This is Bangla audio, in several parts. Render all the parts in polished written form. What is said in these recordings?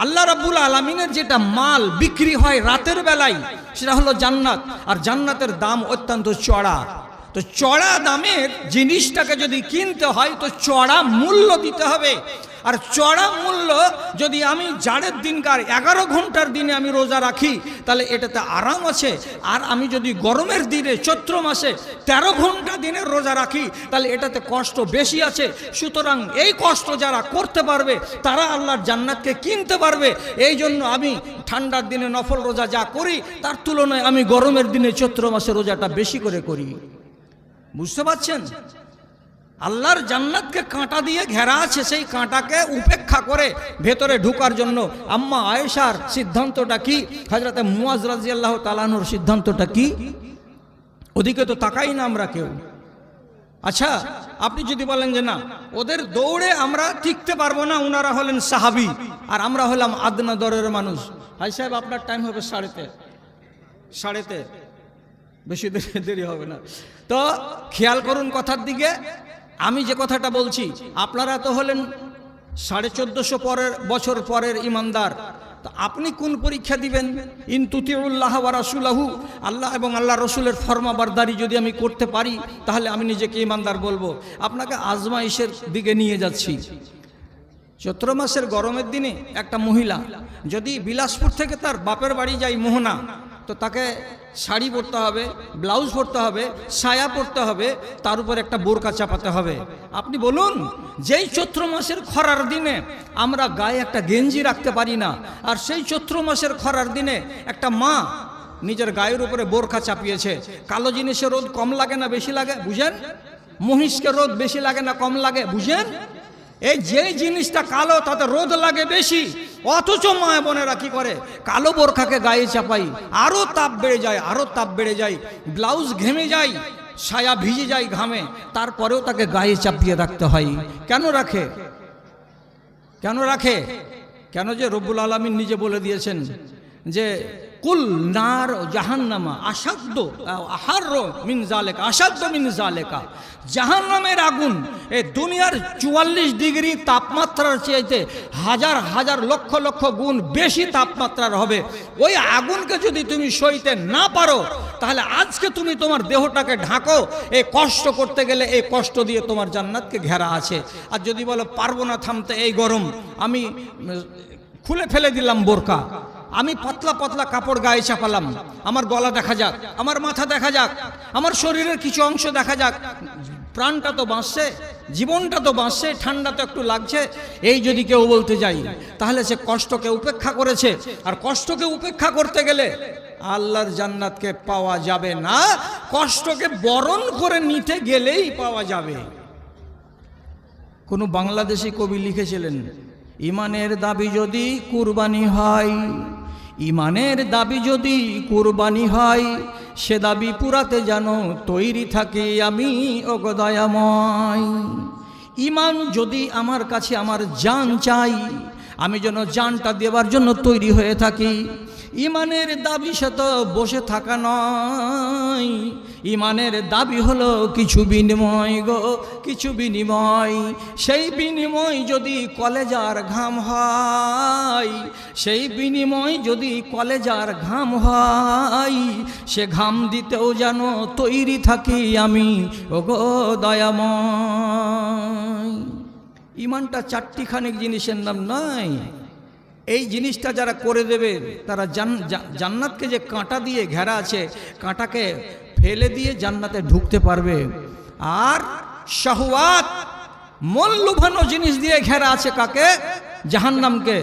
আল্লাহ রাব্বুল আলামিনের যেটা মাল বিক্রি হয় রাতের বেলায় সেটা হলো জান্নাত। আর জান্নাতের দাম অত্যন্ত চড়া। তো চড়া দামের জিনিসটাকে যদি কিনতে হয় তো চড়া মূল্য দিতে হবে। আর চড়া মূল্য যদি আমি জাড়ের দিনকার 11 ঘন্টার দিনে আমি রোজা রাখি তাহলে এটাতে আরাম আছে। আর আমি যদি গরমের দিনে চৈত্র মাসে 13 ঘন্টা দিনের রোজা রাখি তাহলে এটাতে কষ্ট বেশি আছে। সুতরাং এই কষ্ট যারা করতে পারবে তারা আল্লাহর জান্নাতকে কিনতে পারবে। এই জন্য আমি ঠান্ডার দিনে নফল রোজা যা করি তার তুলনায় আমি গরমের দিনে চৈত্র মাসে রোজাটা বেশি করে করি। বুঝতে পারছেন? আল্লাহর জান্নাতকে কাঁটা দিয়ে ঘেরা আছে, সেই কাঁটাকে উপেক্ষা করে ভেতরে ঢোকার জন্য আম্মা আয়েশার সিদ্ধান্তটা কি, হযরতে মুয়াজ রাদিয়াল্লাহু তাআলা আনহুর সিদ্ধান্তটা কি? ওদিকে তো তাকাই না আমরা কেউ। আচ্ছা, আপনি যদি বলেন যে না ওদের দৌড়ে আমরা টিকতে পারবো না, ওনারা হলেন সাহাবী আর আমরা হলাম আদনা দরের মানুষ। হাই সাহেব, আপনার টাইম হবে 3:30, বেশি দেরি হবে না। তো খেয়াল করুন কথার দিকে। আমি যে কথাটা বলছি, আপনারা তো হলেন 1450 বছর পরের ইমানদার। তো আপনি কোন পরীক্ষা দিবেন? ইন তুতিউল্লাহ ওয়া রাসূলাহু, আল্লাহ এবং আল্লাহ রসুলের ফরমাবরদারি যদি আমি করতে পারি তাহলে আমি নিজেকে ইমানদার বলবো। আপনাকে আজমাইশের দিকে নিয়ে যাচ্ছি। চৈত্র মাসের গরমের দিনে একটা মহিলা যদি বিলাসপুর থেকে তার বাপের বাড়ি যায় মোহনা, তো তাকে শাড়ি পরতে হবে, ব্লাউজ পরতে হবে, সায়া পরতে হবে, তার উপর একটা বোরকা চাপাতে হবে। আপনি বলুন, যেই চৈত্র মাসের খরার দিনে আমরা গায়ে একটা গেঞ্জি রাখতে পারি না, আর সেই চৈত্র মাসের খরার দিনে একটা মা নিজের গায়ের উপরে বোরকা চাপিয়েছে। কালো জিনিসে রোদ কম লাগে না বেশি লাগে বুঝেন? মহিষকে রোদ বেশি লাগে না কম লাগে বুঝেন? এই যে জিনিসটা কালো তাতে রোদ লাগে বেশি, অথচ মা বোনেরা কি করে? কালো বোরখাকে গায়ে চাপাই, আরো তাপ বেড়ে যায়, আরো তাপ বেড়ে যায়, ব্লাউজ ঘেমে যায়, সায়া ভিজে যায় ঘামে, তারপরেও তাকে গায়ে চাপিয়ে রাখতে হয়। কেন রাখে? কেন রাখে? কেন যে রব্বুল আলামিন নিজে বলে দিয়েছেন যে কুল নার জাহান্নামা আসাদ্দ আহার্র মিন জালেকা, আসাদ্দ মিন জালেকা। জাহান্নামের আগুন এই দুনিয়ার 44 ডিগ্রি তাপমাত্রার চাইতে হাজার হাজার লক্ষ লক্ষ গুণ বেশি তাপমাত্রার হবে। ওই আগুনকে যদি তুমি সইতে না পারো তাহলে আজকে তুমি তোমার দেহটাকে ঢাকো। এই কষ্ট করতে গেলে এই কষ্ট দিয়ে তোমার জান্নাতকে ঘেরা আছে। আর যদি বলো পারবো না থামতে, এই গরম, আমি খুলে ফেলে দিলাম বোরকা, আমি পাতলা পাতলা কাপড় গায়ে চাপালাম, আমার গলা দেখা যাক, আমার মাথা দেখা যাক, আমার শরীরের কিছু অংশ দেখা যাক, প্রাণটা তো বাঁচছে, জীবনটা তো বাঁচছে, ঠান্ডা তো একটু লাগছে, এই যদি কেউ বলতে যাই তাহলে সে কষ্টকে উপেক্ষা করেছে। আর কষ্টকে উপেক্ষা করতে গেলে আল্লাহর জান্নাতকে পাওয়া যাবে না, কষ্টকে বরণ করে নিতে গেলেই পাওয়া যাবে। কোনো বাংলাদেশি কবি লিখেছিলেন, ইমানের দাবি যদি কুরবানি হয়, ইমানের দাবি যদি কুরবানি হয়, সে দাবি পুরাতে যেন তৈরি থাকি আমি ওগো দয়াময়। ইমান যদি আমার কাছে আমার জান চাই, আমি যেন জানটা দেওয়ার জন্য তৈরি হয়ে থাকি। ইমানের দাবি সে তো বসে থাকা নয়, ইমানের দাবি হলো কিছু বিনিময় গো, কিছু বিনিময়। সেই বিনিময় যদি কলেজার ঘাম হয়, সেই বিনিময় যদি কলেজার ঘাম হয়, সে ঘাম দিতেও যেন তৈরি থাকি আমি ওগো দয়াময়। ইমানটা চারটিখানেক জিনিসের নাম নয়। এই জিনিসটা যারা করে দেবে তারা জান্নাতকে যে কাঁটা দিয়ে ঘেরা আছে, কাঁটাকে ফেলে দিয়ে জান্নাতে ঢুকতে পারবে। আর শাহওয়াত, মন লুভানো জিনিস দিয়ে ঘেরা আছে কাকে? জাহান্নামকে।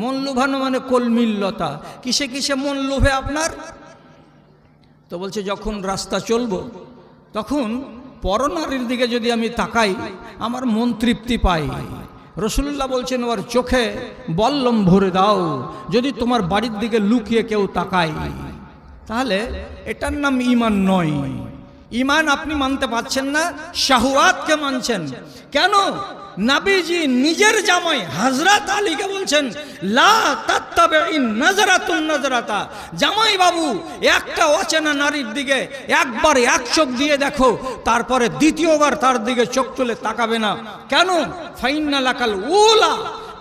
মন লুভানো মানে কলমিল্লতা। কিসে কিসে মন লোভে আপনার? তো বলছে যখন রাস্তা চলবো তখন পরনারীর দিকে যদি আমি তাকাই আমার মন তৃপ্তি পাই। রসুল্লাহ বলছেন ওর চোখে বল্লম ভরে দাও যদি তোমার বাড়ির দিকে লুকিয়ে কেউ তাকায়। তাহলে এটার নাম ঈমান নয়। ঈমান আপনি মানতে পারছেন না, শাহওয়াতকে মানছেন। কেন? নবীজি নিজের জামাই হযরত আলীকে বলছেন লা তাত্তাবিন নাজরাতুন নাজরাতা, জামাই বাবু একটা অচেনা নারীর দিকে একবার এক চোখ দিয়ে দেখো, তারপরে দ্বিতীয়বার তার দিকে চোখ তুলে তাকাবে না। কেন? ফাইন্না লাকাল উলা,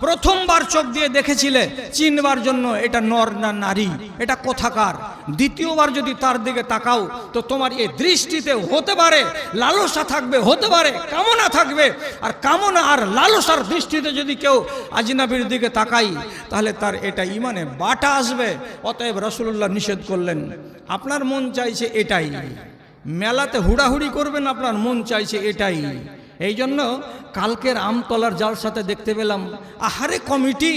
প্রথমবার চোখ দিয়ে দেখেছিলে, চিনবার জন্য এটা নর না নারী, এটা কোথাকার। দ্বিতীয়বার যদি তার দিকে তাকাও তো তোমার এই দৃষ্টিতে হতে পারে লালসা থাকবে, হতে পারে কামনা থাকবে। আর কামনা আর লালসার দৃষ্টিতে যদি কেউ আজনাবির দিকে তাকাই তাহলে তার এটা ইমানে বাটা আসবে। অতএব রাসূলুল্লাহ নিষেধ করলেন, আপনার মন চাইছে এটাই, মেলাতে হুড়াহুড়ি করবেন, আপনার মন চাইছে এটাই। এই জন্য কালকের আমতলার যার সাথে দেখতে পেলাম, আহারে কমিটি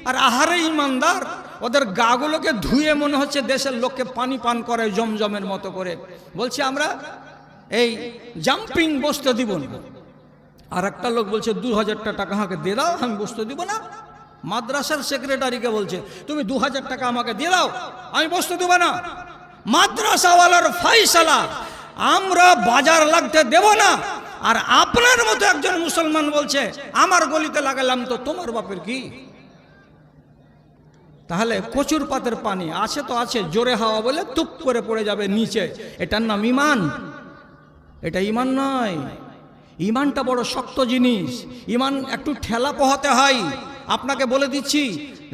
আর আহারে ইমানদার, ওদের গাগুলোকে ধুয়ে মনে হচ্ছে দেশের লোককে পানি পান করে জমজমের মতো করে। বলছে আমরা এই জাম্পিং বসতে দিব না। আর একটা লোক বলছে 2000 টাকা আমাকে দিয়ে দাও, আমি বসতে দিব না। মাদ্রাসার সেক্রেটারিকে বলছে তুমি 2000 টাকা আমাকে দিয়ে দাও, আমি বসতে দেব না। মাদ্রাসাওয়ালার ফয়সালা, আমরা বাজার লাগতে দেব না। আর আপনার মতো একজন মুসলমান বলছে আমার গলিতে লাগালাম তো তোমার বাপের কি? তাহলে কচুর পাতের পানি আছে তো আছে, জোরে হাওয়া বলে টুপ করে পড়ে যাবে নিচে, এটার নাম ইমান? এটা ইমান নয়। ইমানটা বড় শক্ত জিনিস, ইমান একটু ঠেলা পোহাতে হয়। আপনাকে বলে দিচ্ছি,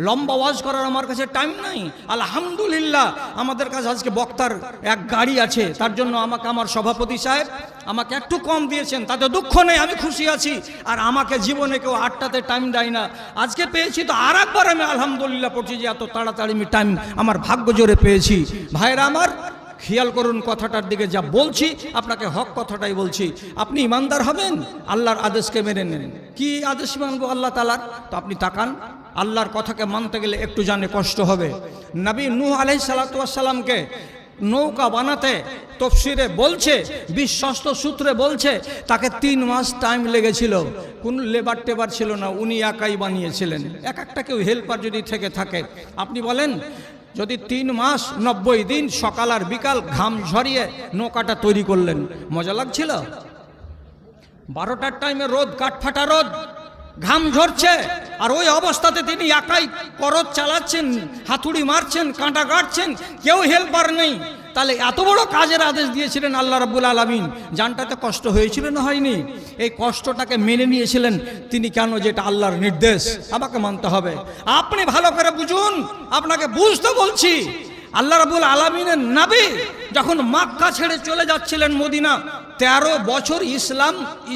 লম্বা ওয়াজ করার আমার কাছে টাইম নাই। আলহামদুলিল্লাহ আমাদের কাছে আজকে বক্তার এক গাড়ি আছে, তার জন্য আমাকে আমার সভাপতি সাহেব আমাকে একটু কম দিয়েছেন, তাতে দুঃখ নেই, আমি খুশি আছি। আর আমাকে জীবনে কেউ 8টাতে টাইম দেয় না, আজকে পেয়েছি তো আর একবার আমি আলহামদুলিল্লাহ পড়ছি যে এত তাড়াতাড়ি আমি টাইম আমার ভাগ্য জোরে পেয়েছি। ভাইরা আমার, খেয়াল করুন কথাটার দিকে, যা বলছি আপনাকে হক কথাটাই বলছি। আপনি ইমানদার হবেন, আল্লাহর আদেশকে মেনে নেন। কি আদেশ মানবো? আল্লাহ তাআলার। তো আপনি তাকান, আল্লাহর কথাকে মানতে গেলে একটু জানে কষ্ট হবে। নবী নূহ আলাইহিস সালাতু ওয়াস সালামকে নৌকা বানাতে তফসিরে বলছে, বিশ্বস্ত সূত্রে বলছে তাকে 3 মাস টাইম লেগেছিল। কোন লেবার টেবার ছিল না, উনি একাই বানিয়েছিলেন। এক একটা কেউ হেল্পার যদি থেকে থাকে, আপনি বলেন যদি 3 মাস 90 দিন সকাল আর বিকাল ঘাম ঝরিয়ে নৌকাটা তৈরি করলেন, মজা লাগছিল? 12টার টাইমে রোদ, কাঠফাটা রোদ, ঘাম ঝরছে, আর ওই অবস্থাতে তিনি একাই করত চালাচ্ছেন, হাতুড়ি মারছেন, কাঁটা কাটছেন, কেউ হেল্পার নেই। তাহলে এত বড় কাজের আদেশ দিয়েছিলেন আল্লাহ রাব্বুল আলামিন, জানটাতে কষ্ট হয়েছিল না হয়নি? এই কষ্টটাকে মেনে নিয়েছিলেন তিনি। কেন? যেটা আল্লাহর নির্দেশ, আমাকে মানতে হবে। আপনি ভালো করে বুঝুন, আপনাকে বুঝতে বলছি। আল্লাহ রাব্বুল আলামিনের নবী যখন মক্কা ছেড়ে চলে যাচ্ছিলেন মদিনা, 13 বছর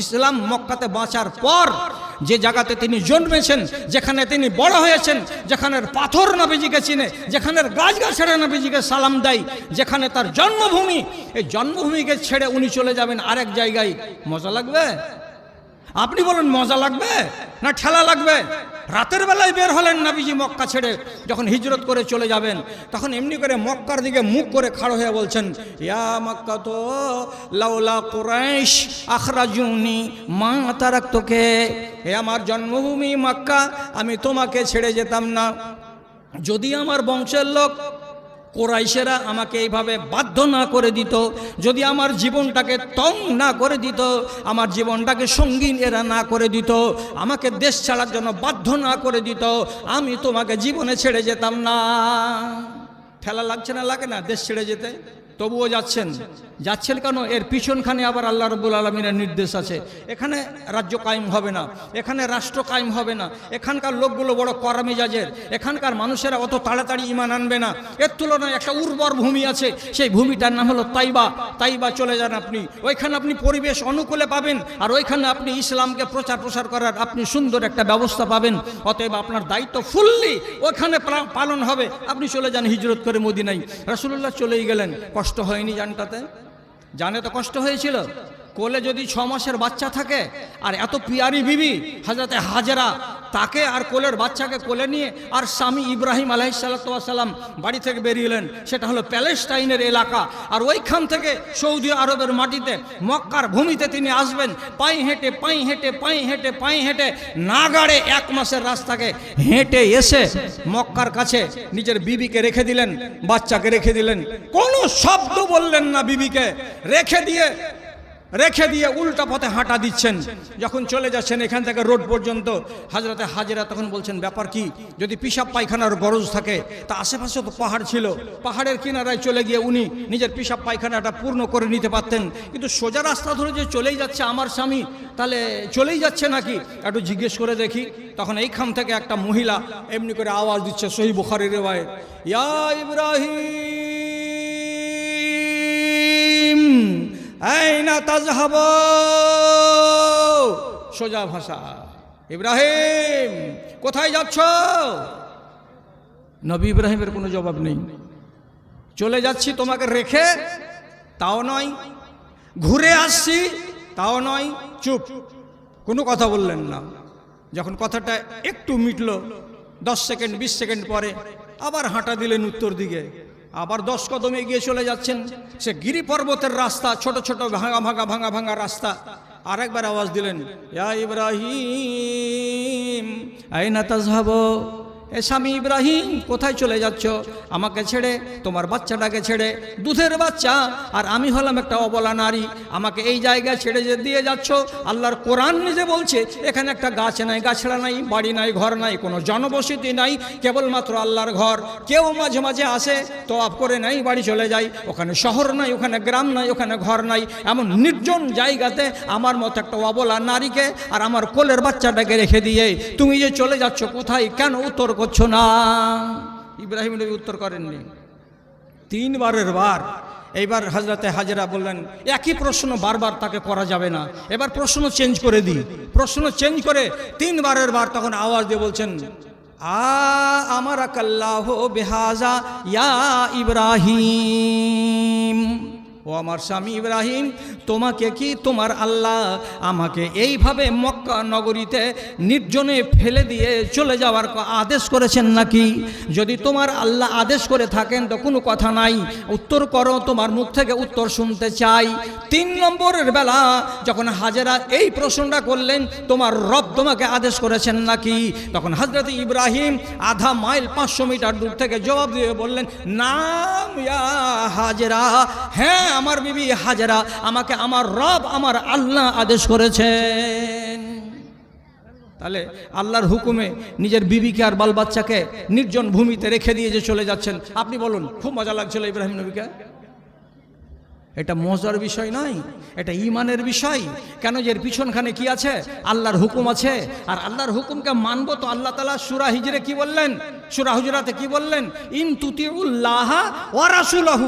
ইসলাম মক্কাতে বাঁচার পর যে জায়গাতে তিনি জন্মেছেন, যেখানে তিনি বড় হয়েছেন, যেখানের পাথর নবীজিকে চিনে, যেখানের গাছগাছড়া নবীজিকে সালাম দেয়, যেখানে তার জন্মভূমি, এই জন্মভূমিকে ছেড়ে উনি চলে যাবেন আরেক জায়গায়, মজা লাগবে? আপনি বলুন মজা লাগবে না ঠেলা লাগবে? রাতের বেলায় বের হলেন নবীজি মক্কা ছেড়ে, যখন হিজরত করে চলে যাবেন তখন এমনি করে মক্কার দিকে মুখ করে খাড়ো হয়ে বলছেন, ইয়া মক্কা তো লাউলা কুরাইশ আখরাজুনি মা তারাকতুকে। হে আমার জন্মভূমি মক্কা, আমি তোমাকে ছেড়ে যেতাম না যদি আমার বংশের লোক কোরাইশেরা আমাকে এইভাবে বাধ্য না করে দিত, যদি আমার জীবনটাকে তং না করে দিত, আমার জীবনটাকে সঙ্গীন এরা না করে দিত, আমাকে দেশ ছাড়ার জন্য বাধ্য না করে দিত, আমি তোমাকে জীবনে ছেড়ে যেতাম না। ঠেলা লাগছে না লাগে না দেশ ছেড়ে যেতে? তবুও যাচ্ছেন কেন? এর পিছনখানে আবার আল্লাহ রাব্বুল আলামিনের নির্দেশ আছে। এখানে রাজ্য কায়েম হবে না, এখানে রাষ্ট্র কায়েম হবে না, এখানকার লোকগুলো বড় কড়া মেজাজের, এখানকার মানুষেরা অত তাড়াতাড়ি ঈমান আনবে না। এর তুলনায় একটা উর্বর ভূমি আছে, সেই ভূমিটার নাম হলো তাইবা চলে যান আপনি, ওইখানে আপনি পরিবেশ অনুকূলে পাবেন, আর ওইখানে আপনি ইসলামকে প্রচার করার আপনি সুন্দর একটা ব্যবস্থা পাবেন। অতএব আপনার দায়িত্ব ফুললি ওখানে পালন হবে। আপনি চলে যান হিজরত করে মদিনায়। রাসূলুল্লাহ চলেই গেলেন। কষ্ট হয়নি জানটাতে? জানে তো কষ্ট হয়েছিল। কোলে যদি 6 মাসের বাচ্চা থাকে, আর এত পিয়ারি বিবি হযরতে হাজেরা, তাকে আর কোলের বাচ্চাকে কোলে নিয়ে আর স্বামী ইব্রাহিম আলাইহিসসালাম বাড়ি থেকে বেরিয়েলেন। সেটা হলো প্যালেস্টাইনের এলাকা, আর ওইখান থেকে সৌদি আরবের মাটিতে মক্কার ভূমিতে তিনি আসবেন। পায়ে হেঁটে নাগাড়ে 1 মাসের রাস্তাকে হেঁটে এসে মক্কার কাছে নিজের বিবিকে রেখে দিলেন, বাচ্চাকে রেখে দিলেন, কোনো শব্দ বললেন না। বিবিকে রেখে দিয়ে রেখে দিয়ে উল্টা পথে হাঁটা দিচ্ছেন। যখন চলে যাচ্ছেন এখান থেকে রোড পর্যন্ত, হযরতে হাজেরা তখন বলছেন, ব্যাপার কি? যদি পিশাব পায়খানার গরজ থাকে তা আশেপাশে তো পাহাড় ছিল, পাহাড়ের কিনারায় চলে গিয়ে উনি নিজের পিশাব পায়খানাটা পূর্ণ করে নিতে পারতেন, কিন্তু সোজা রাস্তা ধরে যে চলেই যাচ্ছে আমার স্বামী, তাহলে চলেই যাচ্ছে নাকি, একটু জিজ্ঞেস করে দেখি। তখন এইখান থেকে একটা মহিলা এমনি করে আওয়াজ দিচ্ছে, সহিহ বুখারীর রিওয়ায়াত, ইয়া ইব্রাহিম আইনা তাযহাব। সোজা ভাষা, ইব্রাহিম কোথায় যাচ্ছ? নবী ইব্রাহিমের কোনো জবাব নেই। চলে যাচ্ছি তোমাকে রেখে, তাও নয়, ঘুরে আসছি, তাও নয়, চুপ, কোনো কথা বললেন না। যখন কথাটা একটু মিটলো, 10 সেকেন্ড 20 সেকেন্ড পরে আবার হাঁটা দিলেন উত্তর দিকে, আবার 10 কদম এগিয়ে চলে যাচ্ছেন। সে গিরি পর্বতের রাস্তা, ছোট ছোট ভাঙা ভাঙা রাস্তা। আরেকবার আওয়াজ দিলেন, ইয়া ইব্রাহিম আইনা তাযহাব। এ স্বামী ইব্রাহিম কোথায় চলে যাচ্ছ? আমাকে ছেড়ে, তোমার বাচ্চাটাকে ছেড়ে, দুধের বাচ্চা, আর আমি হলাম একটা অবলা নারী, আমাকে এই জায়গায় ছেড়ে যে দিয়ে যাচ্ছ। আল্লাহর কোরআন নিজে বলছে এখানে একটা গাছ নাই, গাছড়া নাই, বাড়ি নাই, ঘর নাই, কোনো জনবসতি নাই, কেবলমাত্র আল্লাহর ঘর। কেউ মাঝে মাঝে আসে, তওয়াফ করে নাই, বাড়ি চলে যায়। ওখানে শহর নাই, ওখানে গ্রাম নাই, ওখানে ঘর নাই, এমন নির্জন জায়গাতে আমার মতো একটা অবলা নারীকে আর আমার কোলের বাচ্চাটাকে রেখে দিয়ে তুমি যে চলে যাচ্ছ কোথায়, কেন উত্তর করছো না? ইব্রাহিম নবী উত্তর করেননি, 3 বারের বার। এইবার হযরতে হাজেরা বললেন, একই প্রশ্ন বারবার তাকে করা যাবে না, এবার প্রশ্ন চেঞ্জ করে দিই। প্রশ্ন চেঞ্জ করে 3 বারের বার তখন আওয়াজ দিয়ে বলছেন, আমারাকাল্লাহু বিহাযা ইয়া ইব্রাহিম। ও আমার স্বামী ইব্রাহিম, তোমাকে কি তোমার আল্লাহ আমাকে এইভাবে মক্কা নগরীতে নির্জনে ফেলে দিয়ে চলে যাওয়ার আদেশ করেছেন নাকি? যদি তোমার আল্লাহ আদেশ করে থাকেন তো কোনো কথা নাই, উত্তর করো, তোমার মুখ থেকে উত্তর শুনতে চাই। 3 নম্বরের বেলা যখন হাজেরা এই প্রশ্নটা করলেন, তোমার রব তোমাকে আদেশ করেছেন নাকি, তখন হযরত ইব্রাহিম আধা মাইল 500 মিটার দূর থেকে জবাব দিয়ে বললেন, নাম ইয়া হাজেরা, হ্যাঁ আমার বিবি হাজেরা, আমাকে আমার রব আমার আল্লাহ আদেশ করেছেন। তাহলে আল্লাহর হুকুমে নিজের বিবিকে আর বাল বাচ্চাকে নির্জন ভূমিতে রেখে দিয়ে যে চলে যাচ্ছেন, আপনি বলুন খুব মজা লাগছিল ইব্রাহিম নবীকে? এটা মজার বিষয় নয়, এটা ঈমানের বিষয়। কেন যে এর পিছনখানে কি আছে? আল্লাহর হুকুম আছে, আর আল্লাহর হুকুমকে মানবো তো। আল্লাহ তাআলা সূরা হিজরে কি বললেন, সূরা হুজুরাতে কি বললেন? ইন তুতিউল্লাহ ওয়া রাসূলহু,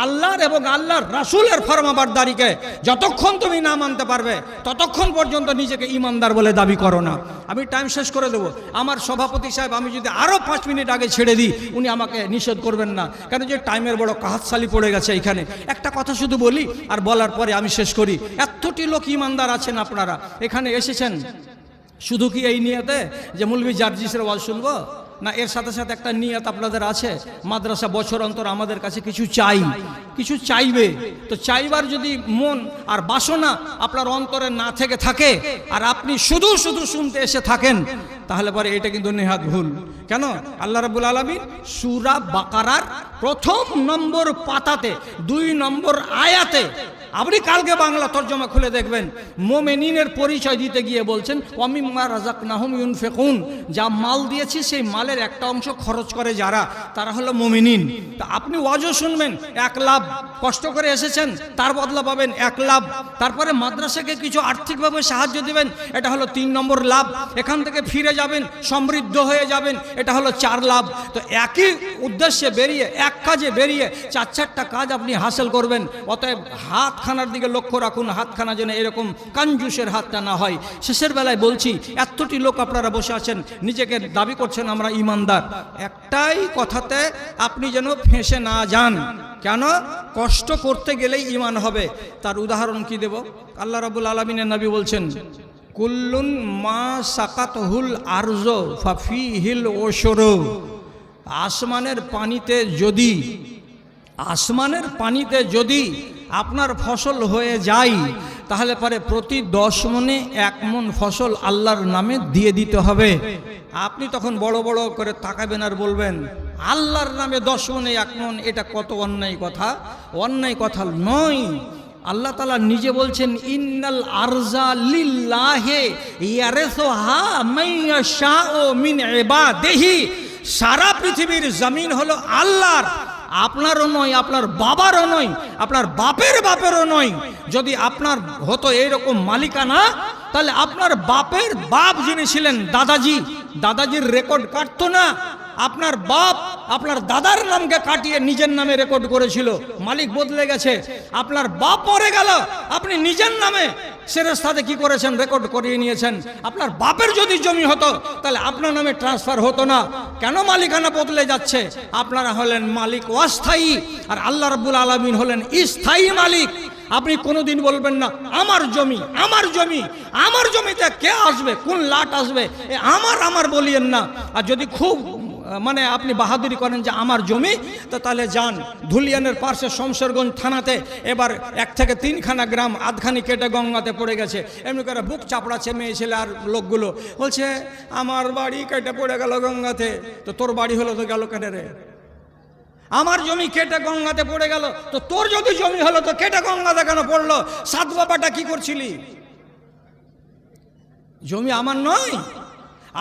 আল্লাহর এবং আল্লাহর রাসূলের ফরমাবরদারিকে যতক্ষণ তুমি না মানতে পারবে ততক্ষণ পর্যন্ত নিজেকে ঈমানদার বলে দাবি করো না। আমি টাইম শেষ করে দেবো। আমার সভাপতি সাহেব, আমি যদি আরও 5 মিনিট আগে ছেড়ে দিই উনি আমাকে নিষেধ করবেন না, কেন যে টাইমের বড় কাহাতশালি পড়ে গেছে এইখানে। একটা কথা শুধু বলি আর বলার পরে আমি শেষ করি। এতটি লোক ঈমানদার আছেন, আপনারা এখানে এসেছেন শুধু কি এই নিয়তে যে মৌলভী জার্জিসের ওয়াজ শুনবো? না, এর সাথে সাথে একটা নিয়ত আপনাদের আছে, মাদ্রাসা বছর অন্তর আমাদের কাছে কিছু চাই, কিছু চাইবে। তো চাইবার যদি মন আর বাসনা আপনার অন্তরে না থেকে থাকে আর আপনি শুধু শুধু শুনতে এসে থাকেন, তাহলে পরে এটা কিন্তু নেহাত ভুল। কেন? আল্লাহ রাব্বুল আলামিন সূরা বাকারার 1 নম্বর পাতাতে 2 নম্বর আয়াতে, আপনি কালকে বাংলা তরজমা খুলে দেখবেন, মুমিনিনের পরিচয় দিতে গিয়ে বলছেন ওয়ামিম্মা রাযাকনাহুম ইউনফিকুন, যা মাল দিয়েছি সেই মালের একটা অংশ খরচ করে যারা, তারা হলো মুমিনিন। তা আপনি ওয়াজও শুনবেন 1 লাভ, কষ্ট করে এসেছেন তার বদলা পাবেন 1 লাভ, তারপরে মাদ্রাসাকে কিছু আর্থিকভাবে সাহায্য দিবেন, এটা হলো 3 নম্বর লাভ, এখান থেকে ফিরে যাবেন সমৃদ্ধ হয়ে যাবেন, এটা হলো 4 লাভ। তো একই উদ্দেশ্যে বেরিয়ে, এক কাজে বেরিয়ে 4-4টা কাজ আপনি হাসিল করবেন। অতএব হাতখানার দিকে লক্ষ্য রাখুন, হাতখানা যেন এরকম কাঞ্জুসের হাতটা না হয়। শেষের বেলায় বলছি, এতটি লোক আপনারা বসে আছেন, নিজেকে দাবি করছেন আমরা ঈমানদার, একটাই কথাতে আপনি যেন ফেঁসে না যান। কেন? কষ্ট করতে গেলেই ঈমান হবে। তার উদাহরণ কি দেব? আল্লাহ রাব্বুল আলামিনের নবী বলছেন, কুল্লুন মা সাকাতহুল আরজ ফাফিহিল ওশরু, আসমানের পানিতে যদি আপনার ফসল হয়ে যায় তাহলে পরে প্রতি 10 মণে 1 মণ ফসল আল্লাহর নামে দিয়ে দিতে হবে। আপনি তখন বড় বড় করে তাকাবেন আর বলবেন আল্লাহর নামে 10 মণে 1 মণ, এটা কত অন্যায় কথা। অন্যায় কথা নয়। আল্লাহ তাআলা নিজে বলছেন ইন্নাল আরজা লিল্লাহি ইয়ারিসুহা মান ইয়াশাউ মিন ইবাদিহি, সারা পৃথিবীর জমিন হলো আল্লাহর, আপনারও নয়, আপনার বাবারও নয়, আপনার বাপের বাপেরও নয়। যদি আপনার হতো এইরকম মালিকানা, তাহলে আপনার বাপের বাপ যিনি ছিলেন দাদাজি, দাদাজির রেকর্ড কাটতো না। আপনার বাপ আপনার দাদার নামকে কাটিয়ে নিজের নামে রেকর্ড করেছিল, মালিক বদলে গেছে, আপনার বাপ মরে গেল, আপনি নিজের নামে সেরেস্তাতে কি করেছেন, রেকর্ড করিয়ে নিয়েছেন। আপনার বাপের যদি জমি হতো তাহলে আপনার নামে ট্রান্সফার হতো না। কেন মালিকানা বদলে যাচ্ছে? আপনারা হলেন মালিক অস্থায়ী, আর আল্লাহ রাব্বুল আলামিন হলেন স্থায়ী মালিক। আপনি কোনোদিন বলবেন না আমার জমি, আমার জমি, আমার জমিতে কে আসবে, কোন লাট আসবে, আমার বলিয়েন না। আর যদি খুব মানে আপনি বাহাদুরি করেন যে আমার জমি, তো তাহলে যান ধুলিয়ানের পার্শ্বে শমশেরগঞ্জ থানাতে, এবার 1 থেকে 3খানা গ্রাম আধখানি কেটে গঙ্গাতে পড়ে গেছে। এমনি করে বুক চাপড়াচ্ছে মেয়ে ছেলে আর লোকগুলো, বলছে আমার বাড়ি কেটে পড়ে গেল গঙ্গাতে। তো তোর বাড়ি হলো তো গেল কেটে রে? আমার জমি কেটে গঙ্গাতে পড়ে গেল, তো তোর যদি জমি হলো তো কেটে গঙ্গাতে কেন পড়লো? সাত বাবাটা কি করছিলি? জমি আমার নয়।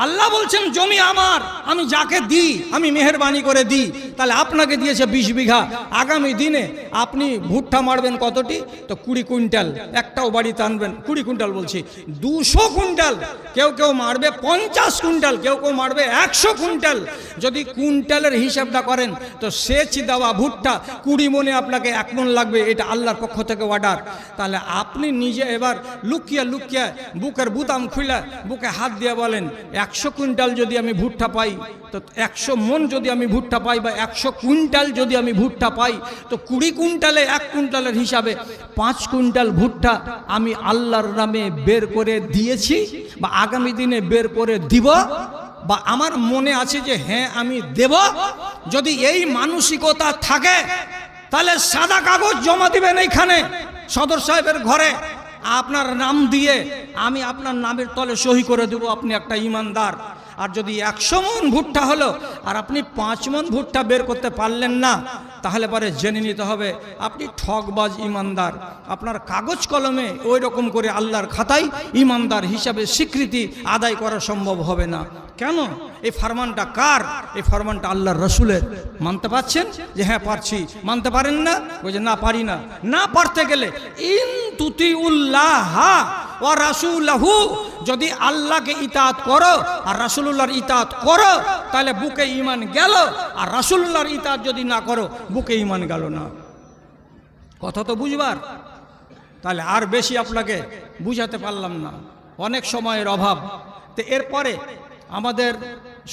আল্লাহ বলছেন জমি আমার, আমি যাকে দিই আমি মেহেরবানি করে দিই। তাহলে আপনাকে দিয়েছে 20 বিঘা, আগামী দিনে আপনি ভুট্টা মারবেন কতটি? তো 20 কুইন্টাল, একটাও বাড়িতে আনবেন 20 কুইন্টাল বলছি, 200 কুইন্টাল, কেউ কেউ মারবে 50 কুইন্টাল, কেউ কেউ মারবে 100 কুইন্টাল। যদি কুইন্টালের হিসাবটা করেন তো সেচ দেওয়া ভুট্টা 20 মনে আপনাকে 1 মন লাগবে, এটা আল্লাহর পক্ষ থেকে অর্ডার। তাহলে আপনি নিজে এবার লুকিয়ে লুকিয়ে বুকের বুতাম খুলে বুকে হাত দিয়ে বলেন 100 কুইন্টাল যদি আমি ভুট্টা পাই, তো 100 মন যদি আমি ভুট্টা পাই, বা 100 কুইন্টাল যদি আমি ভুট্টা পাই, তো 20 কুইন্টালে 1 কুইন্টালের হিসাবে 5 কুইন্টাল ভুট্টা আমি আল্লাহর নামে বের করে দিয়েছি, বা আগামী দিনে বের করে দিব, বা আমার মনে আছে যে হ্যাঁ আমি দেব। যদি এই মানসিকতা থাকে তাহলে সাদা কাগজ জমা দিবেন এইখানে সদর সাহেবের ঘরে, আপনার নাম দিয়ে আমি আপনার নামের তলে সহি করে দেব, আপনি একটা ইমানদার। আর যদি 100 মন ভুট্টা হলো আর আপনি 5 মন ভুট্টা বের করতে পারলেন না, তাহলে পরে জেনে নিতে হবে আপনি ঠকবাজ ইমানদার। আপনার কাগজ কলমে ওই রকম করে আল্লাহর খাতায় ইমানদার হিসাবে স্বীকৃতি আদায় করা সম্ভব হবে না। কেন? এই ফরমানটা কার? এই ফরমানটা আল্লাহর রসুলের। মানতে পারছেন? যে হ্যাঁ পারছি। মানতে পারেন না? বলছে না পারি না। না পারতে গেলে ইন তুতিউল্লাহ ওয়া রাসূলাহু, যদি আল্লাহকে ইতাআত করো আর রাসূলুল্লাহর ইতাআত করো তাহলে বুকে ঈমান গেল, আর রাসূলুল্লাহর ইতাআত যদি না করো বুকে ঈমান গেল না। কথা তো বুঝবার। তাহলে আর বেশি আপনাকে বুঝাতে পারলাম না, অনেক সময়ের অভাব। তো এরপরে আমাদের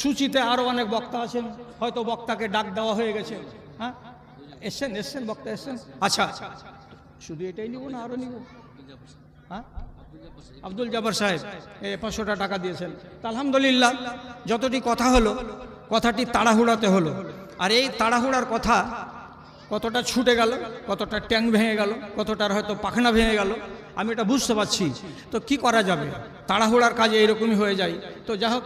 সূচিতে আরো অনেক বক্তা আছেন, হয়তো বক্তাকে ডাক দেওয়া হয়ে গেছে। হ্যাঁ এসছেন বক্তা এসছেন। আচ্ছা শুধু এটাই নিব না আরো নিব? হ্যাঁ আব্দুল জব্বার সাহেব 500 টাকা দিয়েছেন। আলহামদুলিল্লাহ, যতটি কথা হলো কথাটি তাড়াহুড়াতে হলো। আর এই তাড়াহুড়ার কথা কতটা ছুটে গেল, কতটা ট্যাঙ্ক ভেঙে গেল, কতটার হয়তো পাখনা ভেঙে গেল, আমি এটা বুঝতে পারছি। তো কি করা যাবে, তাড়াহুড়ার কাজে এরকমই হয়ে যায়। তো যাই হোক,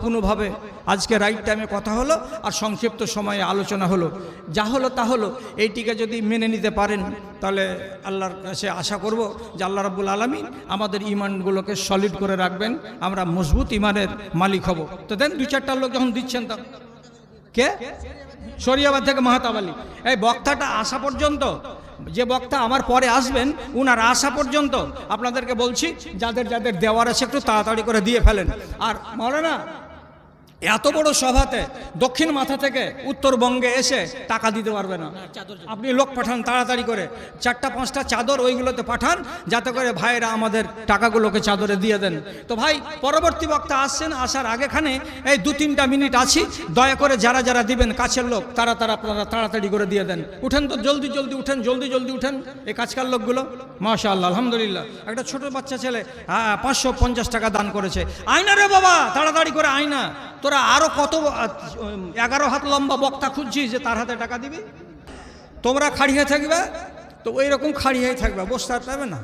কোনোভাবে আজকে রাইট টাইমে কথা হলো আর সংক্ষিপ্ত সময়ে আলোচনা হলো। যা হলো তা হলো। এইটিকে যদি মেনে নিতে পারেন তাহলে আল্লাহর কাছে আশা করব যে আল্লাহ রাব্বুল আলামিন আমাদের ইমানগুলোকে সলিড করে রাখবেন, আমরা মজবুত ইমানের মালিক হব। তো দেন 2-4টা লোক যখন দিচ্ছেন, তা কে? শরিয়াবাদ থেকে মাহতাব আলী। এই বক্তাটা আসা পর্যন্ত, যে বক্তা আমার পরে আসবেন উনার আসা পর্যন্ত আপনাদেরকে বলছি যাদের যাদের দেওয়ার আছে একটু তাড়াতাড়ি করে দিয়ে ফেলেন। আর মাওলানা এত বড় সভাতে দক্ষিণ মাথা থেকে উত্তরবঙ্গে এসে টাকা দিতে পারবে না। আপনি লোক পাঠান তাড়াতাড়ি করে, 4টা-5টা চাদর ওইগুলোতে পাঠান, যাতে করে ভাইরা আমাদের টাকাগুলোকে চাদরে দিয়ে দেন। তো ভাই পরবর্তী বক্তা আসছেন, আসার আগেখানে এই 2-3টা মিনিট আছি, দয়া করে যারা যারা দিবেন কাছের লোক তারা আপনারা তাড়াতাড়ি করে দিয়ে দেন। উঠেন তো, জলদি উঠেন, জলদি উঠেন এই কাজকার লোকগুলো। মাশাআল্লাহ, আলহামদুলিল্লাহ। একটা ছোট বাচ্চা ছেলে 550 টাকা দান করেছে। আয়না রে বাবা, তাড়াতাড়ি করে আয়না। তোরা আরো কত 11 হাত লম্বা বক্তা খুঁজছিস যে তার হাতে টাকা দিবি? তোমরা খাড়িয়ে থাকবে তো ওই রকম খাড়িয়ে থাকবে, বসতে পারবে না।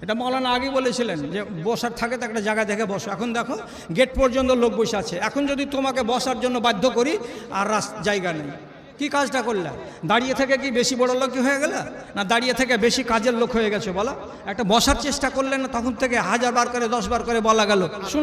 এটা মৌলানা আগে বলেছিলেন যে বসার থাকে তো একটা জায়গা দেখে বসো। এখন দেখো গেট পর্যন্ত লোক বসে আছে। এখন যদি তোমাকে বসার জন্য বাধ্য করি আর জায়গা নেই, কি কাজটা করলে? দাঁড়িয়ে থেকে কি বেশি বড় লোক হয়ে গেলে, না দাঁড়িয়ে থেকে বেশি কাজের লোক হয়ে গেছে? বলো, একটা বসার চেষ্টা করলে না, তখন থেকে 1000 বার করে 10 বার করে বলা গেল, শুনলে